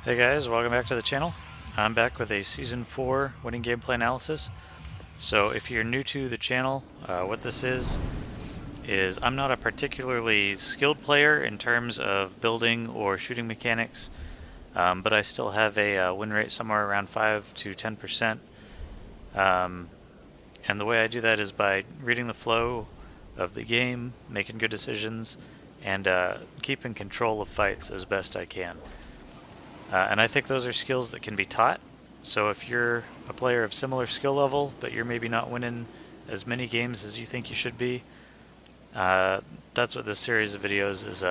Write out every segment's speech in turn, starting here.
Hey guys, welcome back to the channel. I'm back with a Season 4 winning gameplay analysis. So if you're new to the channel, what this is I'm not a particularly skilled player in terms of building or shooting mechanics, but I still have a win rate somewhere around 5 to 10%. And the way I do that is by reading the flow of the game, making good decisions, and keeping control of fights as best I can. And I think those are skills that can be taught. So if you're a player of similar skill level, but you're maybe not winning as many games as you think you should be, that's what this series of videos is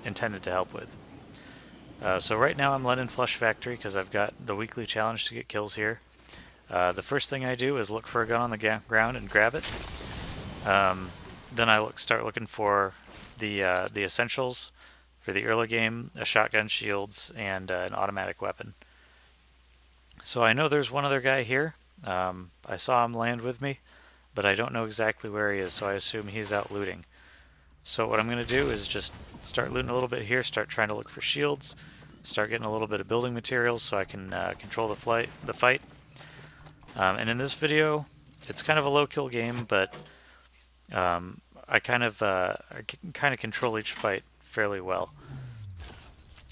intended to help with. So right now I'm letting Flush Factory because I've got the weekly challenge to get kills here. The first thing I do is look for a gun on the ground and grab it. Then I start looking for the essentials for the early game: a shotgun, shields, and an automatic weapon. So I know there's one other guy here. I saw him land with me, but I don't know exactly where he is, so I assume he's out looting. So what I'm going to do is just start looting a little bit here, start trying to look for shields, start getting a little bit of building materials so I can control the fight. And in this video, it's kind of a low kill game, but I kind of control each fight fairly well.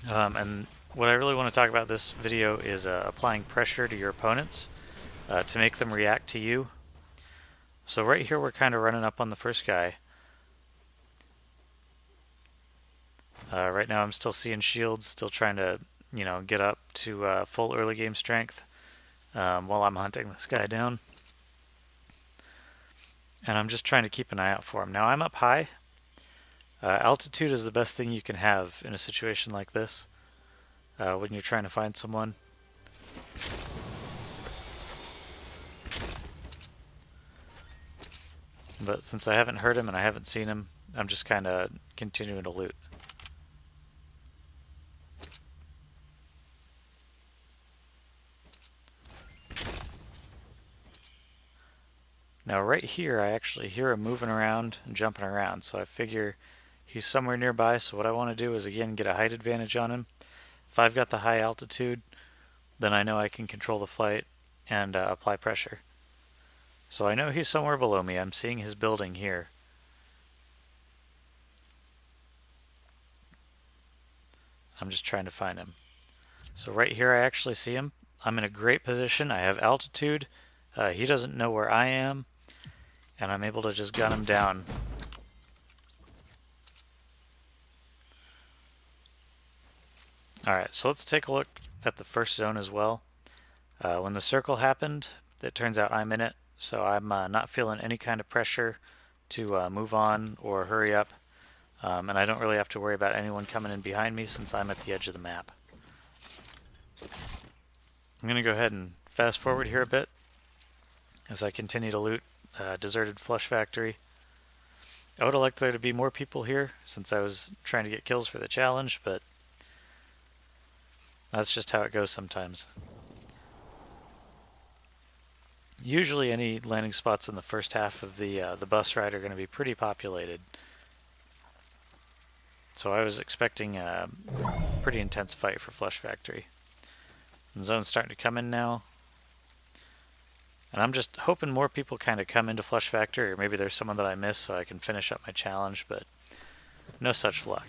And what I really want to talk about this video is applying pressure to your opponents to make them react to you. So right here we're kind of running up on the first guy. Right now I'm still seeing shields, still trying to get up to full early game strength while I'm hunting this guy down. And I'm just trying to keep an eye out for him. Now I'm up high. Altitude is the best thing you can have in a situation like this when you're trying to find someone. But since I haven't heard him and I haven't seen him, I'm just kind of continuing to loot. Now right here I actually hear him moving around and jumping around, so I figure he's somewhere nearby. So what I want to do is again get a height advantage on him. If I've got the high altitude, then I know I can control the fight and apply pressure. So I know he's somewhere below me. I'm seeing his building here. I'm just trying to find him. So right here I actually see him. I'm in a great position. I have altitude. He doesn't know where I am, and I'm able to just gun him down. Alright, so let's take a look at the first zone as well. When the circle happened, it turns out I'm in it, so I'm not feeling any kind of pressure to move on or hurry up. And I don't really have to worry about anyone coming in behind me since I'm at the edge of the map. I'm going to go ahead and fast forward here a bit as I continue to loot deserted Flush Factory. I would have liked there to be more people here since I was trying to get kills for the challenge, but that's just how it goes sometimes. Usually any landing spots in the first half of the bus ride are going to be pretty populated. So I was expecting a pretty intense fight for Flush Factory. The zone's starting to come in now. And I'm just hoping more people kind of come into Flush Factory, or maybe there's someone that I missed so I can finish up my challenge, but no such luck.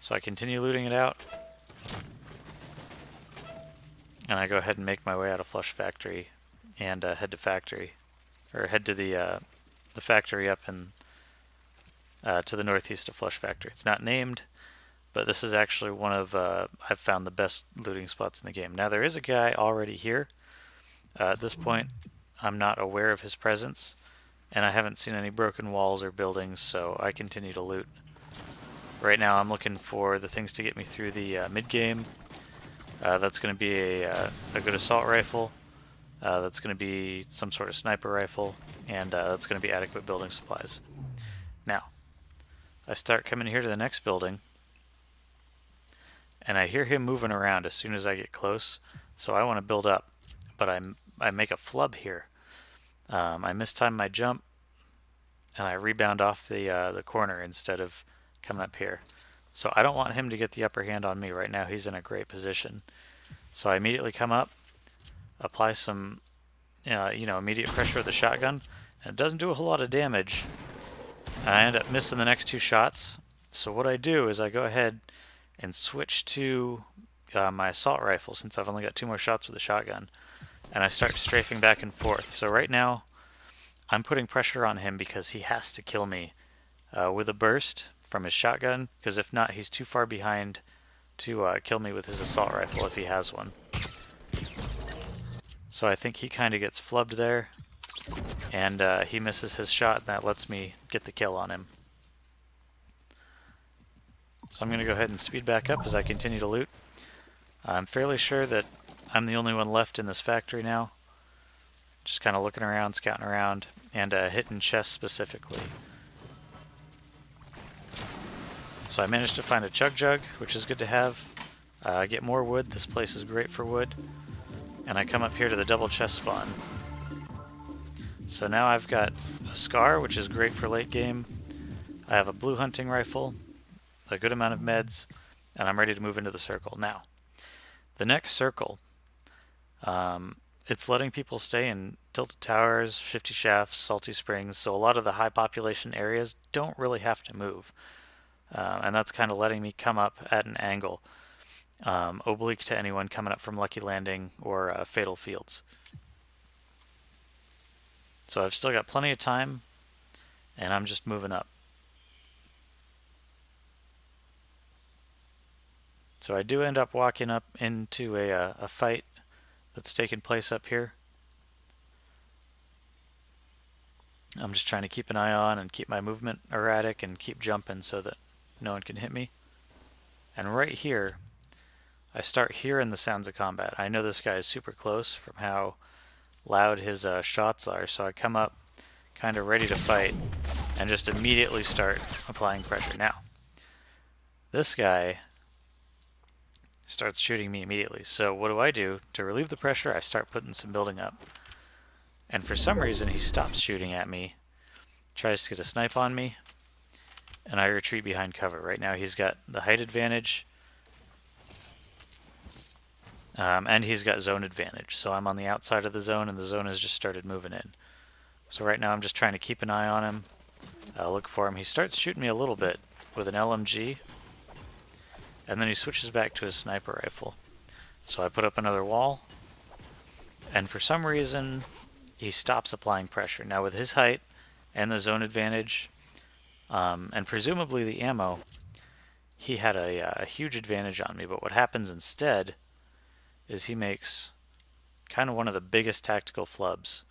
So I continue looting it out. And I go ahead and make my way out of Flush Factory and head to factory, or head to the factory up in to the northeast of Flush Factory. It's not named, but this is actually one of I've found the best looting spots in the game. Now there is a guy already here. At this point, I'm not aware of his presence, and I haven't seen any broken walls or buildings, so I continue to loot. Right now I'm looking for the things to get me through the mid-game. That's going to be a good assault rifle. That's going to be some sort of sniper rifle, and that's going to be adequate building supplies. Now, I start coming here to the next building, and I hear him moving around as soon as I get close, so I want to build up, but I make a flub here. I mistime my jump, and I rebound off the corner instead of coming up here. So I don't want him to get the upper hand on me right now. He's in a great position. So I immediately come up, apply some, immediate pressure with the shotgun. And it doesn't do a whole lot of damage. I end up missing the next 2 shots. So what I do is I go ahead and switch to my assault rifle, since I've only got 2 more shots with the shotgun. And I start strafing back and forth. So right now, I'm putting pressure on him because he has to kill me with a burst from his shotgun, because if not, he's too far behind to kill me with his assault rifle if he has one. So I think he kind of gets flubbed there, and he misses his shot, and that lets me get the kill on him. So I'm going to go ahead and speed back up as I continue to loot. I'm fairly sure that I'm the only one left in this factory now. Just kind of looking around, scouting around, and hitting chests specifically. So I managed to find a chug jug, which is good to have. Get more wood. This place is great for wood. And I come up here to the double chest spawn. So now I've got a scar, which is great for late game. I have a blue hunting rifle, a good amount of meds, and I'm ready to move into the circle. Now, the next circle, it's letting people stay in Tilted Towers, Shifty Shafts, Salty Springs, so a lot of the high population areas don't really have to move. And that's kind of letting me come up at an angle, oblique to anyone coming up from Lucky Landing or Fatal Fields. So I've still got plenty of time, and I'm just moving up. So I do end up walking up into a fight that's taking place up here. I'm just trying to keep an eye on and keep my movement erratic and keep jumping so that no one can hit me. And right here, I start hearing the sounds of combat. I know this guy is super close from how loud his shots are, so I come up kind of ready to fight and just immediately start applying pressure. Now, this guy starts shooting me immediately. So what do? To relieve the pressure, I start putting some building up. And for some reason, he stops shooting at me, tries to get a snipe on me, and I retreat behind cover. Right now he's got the height advantage, and he's got zone advantage. So I'm on the outside of the zone, and the zone has just started moving in. So right now I'm just trying to keep an eye on him, look for him. He starts shooting me a little bit with an LMG, and then he switches back to his sniper rifle. So I put up another wall, and for some reason he stops applying pressure. Now with his height and the zone advantage, and presumably the ammo, he had a huge advantage on me. But what happens instead is he makes kind of one of the biggest tactical flubs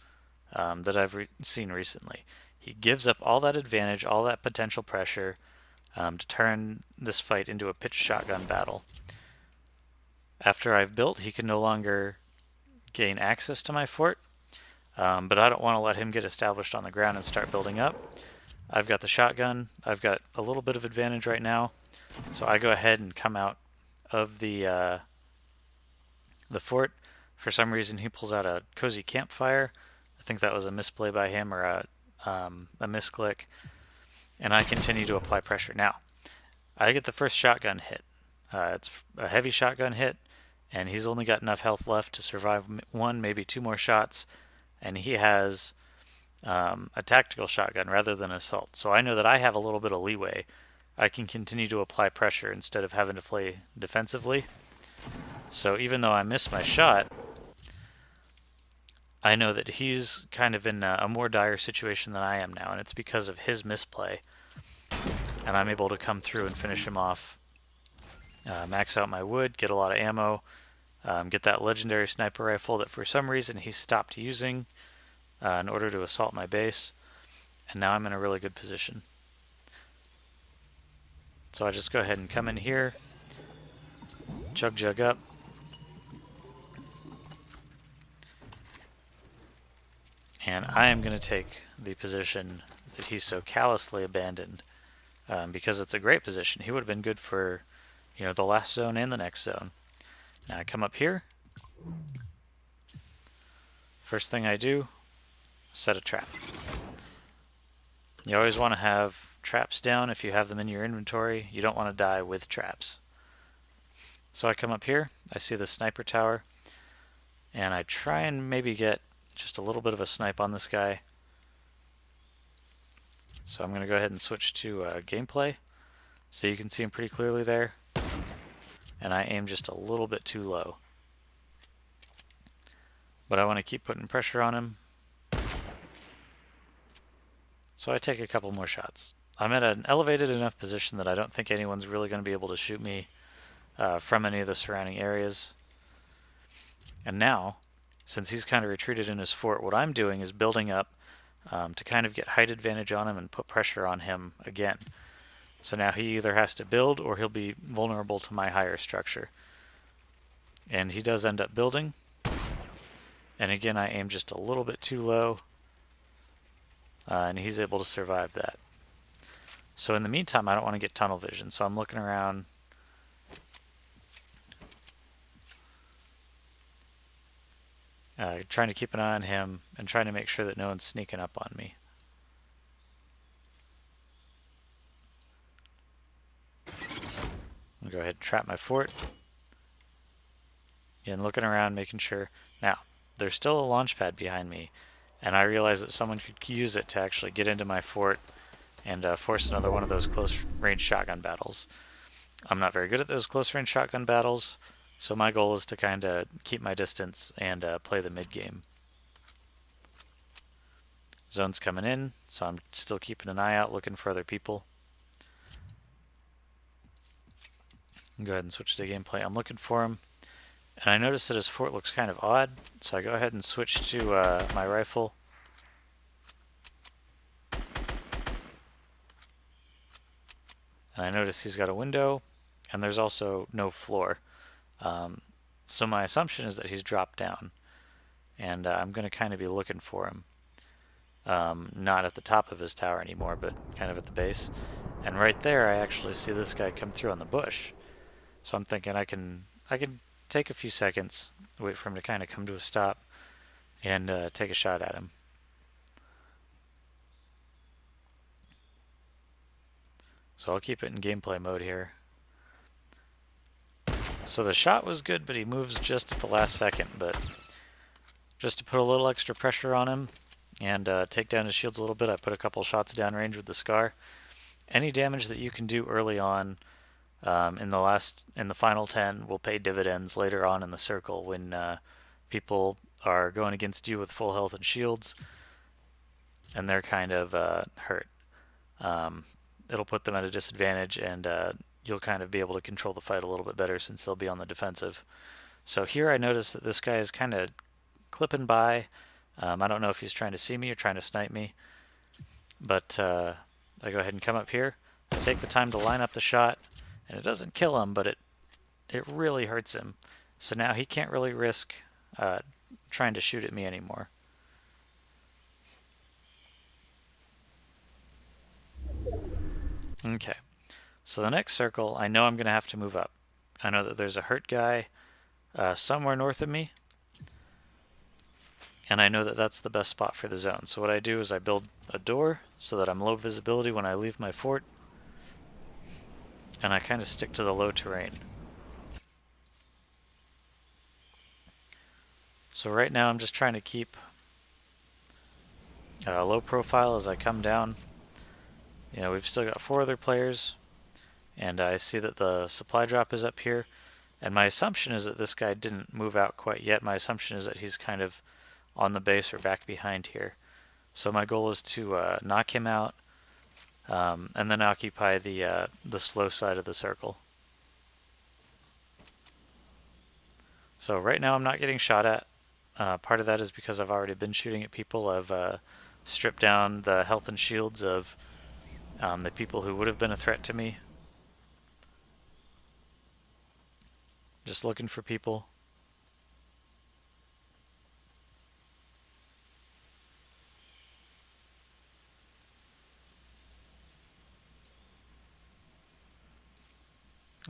that I've seen recently. He gives up all that advantage, all that potential pressure, to turn this fight into a pitched shotgun battle. After I've built, he can no longer gain access to my fort, but I don't want to let him get established on the ground and start building up. I've got the shotgun. I've got a little bit of advantage right now, so I go ahead and come out of the fort. For some reason, he pulls out a cozy campfire. I think that was a misplay by him, or a misclick, and I continue to apply pressure. Now, I get the first shotgun hit. It's a heavy shotgun hit, and he's only got enough health left to survive 1, maybe 2 more shots, and he has a tactical shotgun rather than assault. So I know that I have a little bit of leeway. I can continue to apply pressure instead of having to play defensively. So even though I missed my shot, I know that he's kind of in a more dire situation than I am now, and it's because of his misplay. And I'm able to come through and finish him off, max out my wood, get a lot of ammo, get that legendary sniper rifle that for some reason he stopped using in order to assault my base, and now I'm in a really good position. So I just go ahead and come in here, jug up, and I am going to take the position that he so callously abandoned, because it's a great position. He would have been good for, the last zone and the next zone. Now I come up here. First thing I do, set a trap. You always want to have traps down if you have them in your inventory. You don't want to die with traps. So I come up here, I see the sniper tower, and I try and maybe get just a little bit of a snipe on this guy. So I'm going to go ahead and switch to gameplay, so you can see him pretty clearly there. And I aim just a little bit too low. But I want to keep putting pressure on him. So I take a couple more shots. I'm at an elevated enough position that I don't think anyone's really going to be able to shoot me from any of the surrounding areas. And now, since he's kind of retreated in his fort, what I'm doing is building up to kind of get height advantage on him and put pressure on him again. So now he either has to build or he'll be vulnerable to my higher structure. And he does end up building. And again, I aim just a little bit too low. And he's able to survive that. So in the meantime, I don't want to get tunnel vision, so I'm looking around. Trying to keep an eye on him and trying to make sure that no one's sneaking up on me. I'll go ahead and trap my fort. And looking around, making sure. Now, there's still a launch pad behind me, and I realize that someone could use it to actually get into my fort and force another one of those close-range shotgun battles. I'm not very good at those close-range shotgun battles, so my goal is to kind of keep my distance and play the mid-game. Zone's coming in, so I'm still keeping an eye out, looking for other people. Go ahead and switch to gameplay. I'm looking for him, and I notice that his fort looks kind of odd, so I go ahead and switch to my rifle. And I notice he's got a window, and there's also no floor. So my assumption is that he's dropped down, and I'm going to kind of be looking for him. Not at the top of his tower anymore, but kind of at the base. And right there, I actually see this guy come through on the bush. So I'm thinking I can take a few seconds, wait for him to kind of come to a stop, and take a shot at him. So I'll keep it in gameplay mode here. So the shot was good, but he moves just at the last second. But just to put a little extra pressure on him and take down his shields a little bit, I put a couple shots downrange with the Scar. Any damage that you can do early on in the final 10 will pay dividends later on in the circle when people are going against you with full health and shields, and they're kind of hurt. It'll put them at a disadvantage, and you'll kind of be able to control the fight a little bit better since they'll be on the defensive. So here I notice that this guy is kind of clipping by. I don't know if he's trying to see me or trying to snipe me, but I go ahead and come up here. I take the time to line up the shot, and it doesn't kill him, but it really hurts him. So now he can't really risk trying to shoot at me anymore. Okay, so the next circle, I know I'm going to have to move up. I know that there's a hurt guy somewhere north of me, and I know that that's the best spot for the zone. So what I do is I build a door so that I'm low visibility when I leave my fort, and I kind of stick to the low terrain. So right now I'm just trying to keep a low profile as I come down. You know, we've still got 4 other players, and I see that the supply drop is up here, and my assumption is that this guy didn't move out quite yet. My assumption is that he's kind of on the base or back behind here. So my goal is to knock him out, and then occupy the slow side of the circle. So right now I'm not getting shot at. Part of that is because I've already been shooting at people. I've stripped down the health and shields of the people who would have been a threat to me. Just looking for people.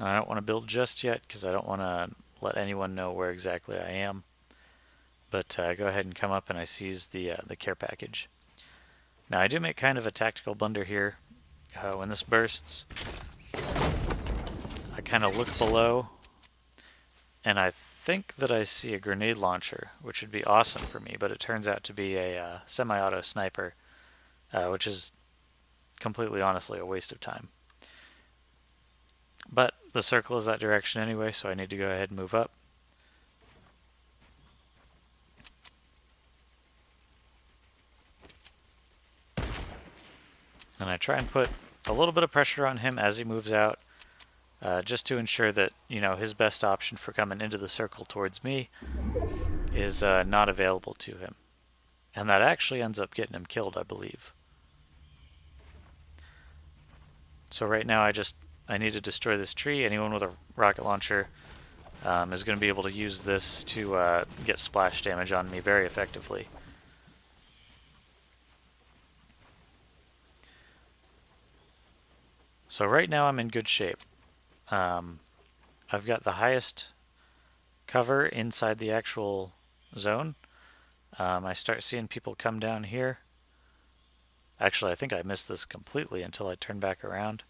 I don't want to build just yet because I don't want to let anyone know where exactly I am. But I go ahead and come up and I seize the care package. Now I do make kind of a tactical blunder here. when this bursts, I kind of look below, and I think that I see a grenade launcher, which would be awesome for me, but it turns out to be a semi-auto sniper, which is completely honestly a waste of time. But the circle is that direction anyway, so I need to go ahead and move up. And I try and put a little bit of pressure on him as he moves out, just to ensure that, you know, his best option for coming into the circle towards me is not available to him. And that actually ends up getting him killed, I believe. So right now I need to destroy this tree. Anyone with a rocket launcher is going to be able to use this to get splash damage on me very effectively. So right now I'm in good shape. I've got the highest cover inside the actual zone. I start seeing people come down here. Actually, I think I missed this completely until I turn back around.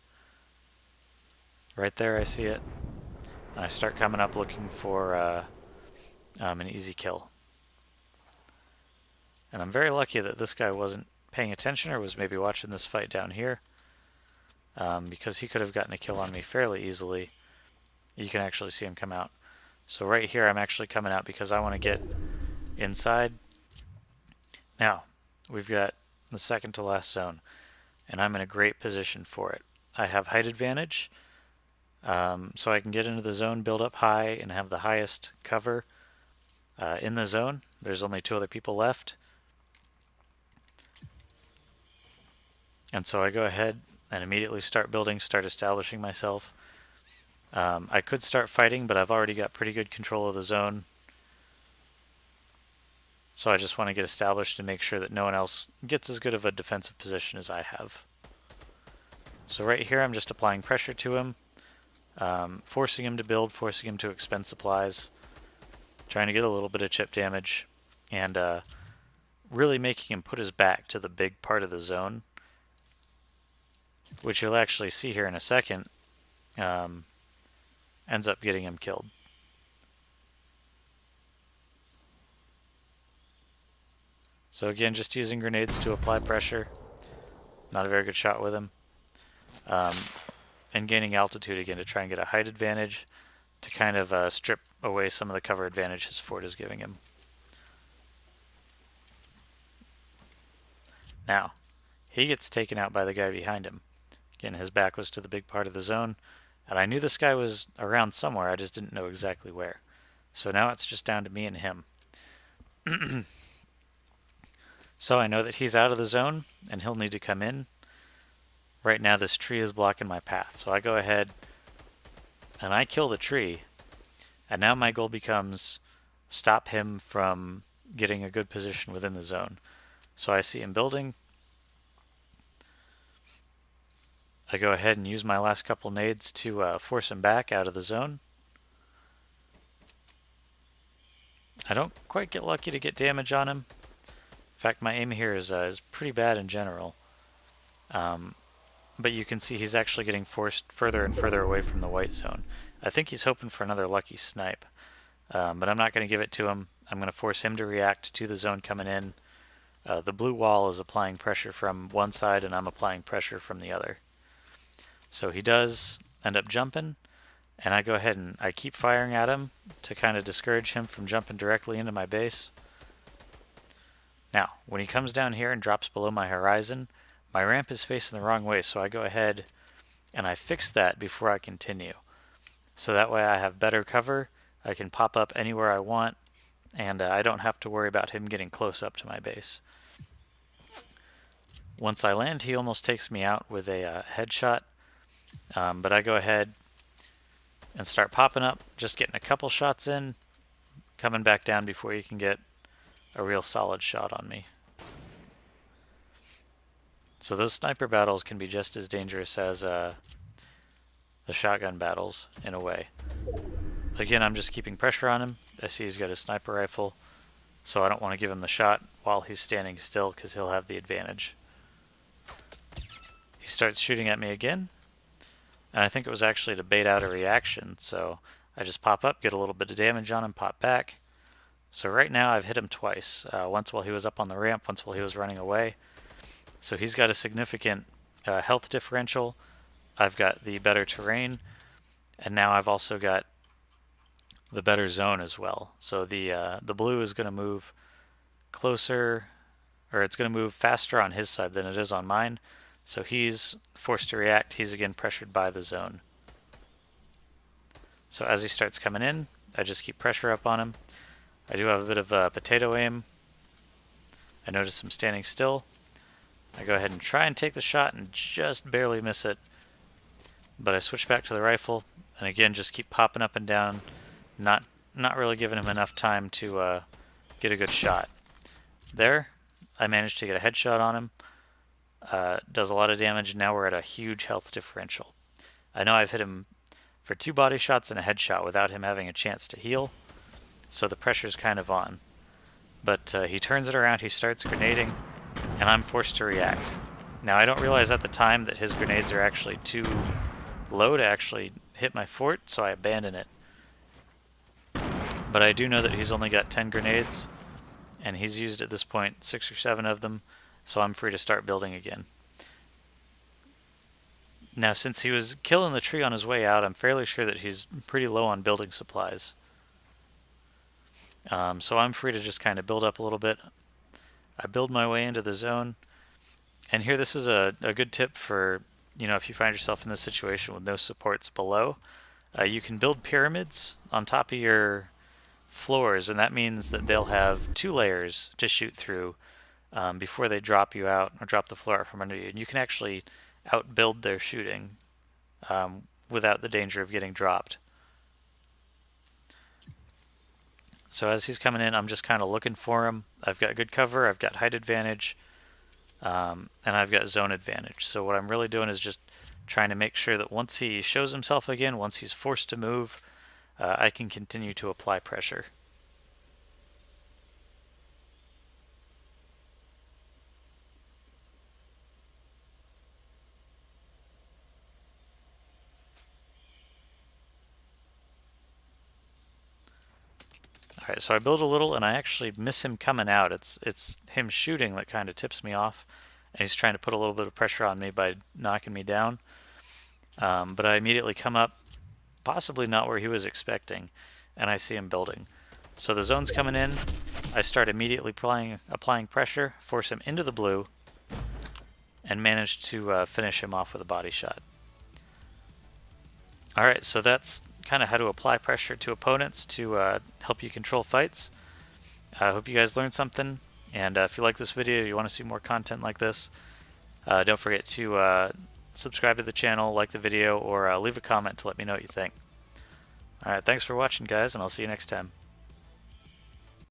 Right there I see it. And I start coming up looking for an easy kill. And I'm very lucky that this guy wasn't paying attention or was maybe watching this fight down here. Because he could have gotten a kill on me fairly easily. You can actually see him come out. So right here I'm actually coming out because I want to get inside. Now, we've got the second to last zone, and I'm in a great position for it. I have height advantage, so I can get into the zone, build up high, and have the highest cover in the zone. There's only 2 other people left. And so I go ahead and immediately start building, start establishing myself. I could start fighting, but I've already got pretty good control of the zone. So I just want to get established and make sure that no one else gets as good of a defensive position as I have. So right here I'm just applying pressure to him, forcing him to build, forcing him to expend supplies, trying to get a little bit of chip damage, and really making him put his back to the big part of the zone, which you'll actually see here in a second, ends up getting him killed. So again, just using grenades to apply pressure. Not a very good shot with him. And gaining altitude again to try and get a height advantage to kind of strip away some of the cover advantage his fort is giving him. Now, he gets taken out by the guy behind him. Again, his back was to the big part of the zone, and I knew this guy was around somewhere, I just didn't know exactly where. So now it's just down to me and him. So I know that he's out of the zone, and he'll need to come in. Right now this tree is blocking my path, so I go ahead and I kill the tree, and now my goal becomes stop him from getting a good position within the zone. So I see him building. I go ahead and use my last couple nades to force him back out of the zone. I don't quite get lucky to get damage on him. In fact, my aim here is pretty bad in general. But you can see he's actually getting forced further and further away from the white zone. I think he's hoping for another lucky snipe. But I'm not going to give it to him. I'm going to force him to react to the zone coming in. The blue wall is applying pressure from one side, and I'm applying pressure from the other. So he does end up jumping, and I go ahead and I keep firing at him to kind of discourage him from jumping directly into my base. Now, when he comes down here and drops below my horizon, my ramp is facing the wrong way, so I go ahead and I fix that before I continue. So that way I have better cover, I can pop up anywhere I want, and I don't have to worry about him getting close up to my base. Once I land, he almost takes me out with a headshot, but I go ahead and start popping up, just getting a couple shots in, coming back down before you can get a real solid shot on me. So those sniper battles can be just as dangerous as the shotgun battles in a way. Again, I'm just keeping pressure on him. I see he's got a sniper rifle, so I don't want to give him the shot while he's standing still because he'll have the advantage. He starts shooting at me again, and I think it was actually to bait out a reaction, so I just pop up, get a little bit of damage on him, pop back. So right now I've hit him twice, once while he was up on the ramp, once while he was running away. So he's got a significant health differential. I've got the better terrain, and now I've also got the better zone as well. So the blue is going to move closer, or it's going to move faster on his side than it is on mine. So he's forced to react. He's again pressured by the zone. So as he starts coming in, I just keep pressure up on him. I do have a bit of potato aim. I notice him standing still. I go ahead and try and take the shot and just barely miss it. But I switch back to the rifle, and again just keep popping up and down, not really giving him enough time to get a good shot. There, I managed to get a headshot on him. Does a lot of damage, and now we're at a huge health differential. I know I've hit him for 2 body shots and a headshot without him having a chance to heal, so the pressure's kind of on. But he turns it around, he starts grenading, and I'm forced to react. Now I don't realize at the time that his grenades are actually too low to actually hit my fort, so I abandon it. But I do know that he's only got 10 grenades, and he's used at this point 6 or 7 of them, so I'm free to start building again. Now since he was killing the tree on his way out, I'm fairly sure that he's pretty low on building supplies. So I'm free to just kind of build up a little bit. I build my way into the zone, and here this is a good tip for, if you find yourself in this situation with no supports below. You can build pyramids on top of your floors, and that means that they'll have 2 layers to shoot through before they drop you out or drop the floor out from under you. And you can actually outbuild their shooting without the danger of getting dropped. So as he's coming in, I'm just kind of looking for him. I've got good cover, I've got height advantage, and I've got zone advantage. So what I'm really doing is just trying to make sure that once he shows himself again, once he's forced to move, I can continue to apply pressure. Alright, so I build a little, and I actually miss him coming out. It's him shooting that kind of tips me off, and he's trying to put a little bit of pressure on me by knocking me down. But I immediately come up, possibly not where he was expecting, and I see him building. So the zone's coming in, I start immediately applying pressure, force him into the blue, and manage to finish him off with a body shot. Alright, so that's kind of how to apply pressure to opponents to help you control fights. I hope you guys learned something, and if you like this video, you want to see more content like this, don't forget to subscribe to the channel, like the video, or leave a comment to let me know what you think. Alright, thanks for watching guys, and I'll see you next time.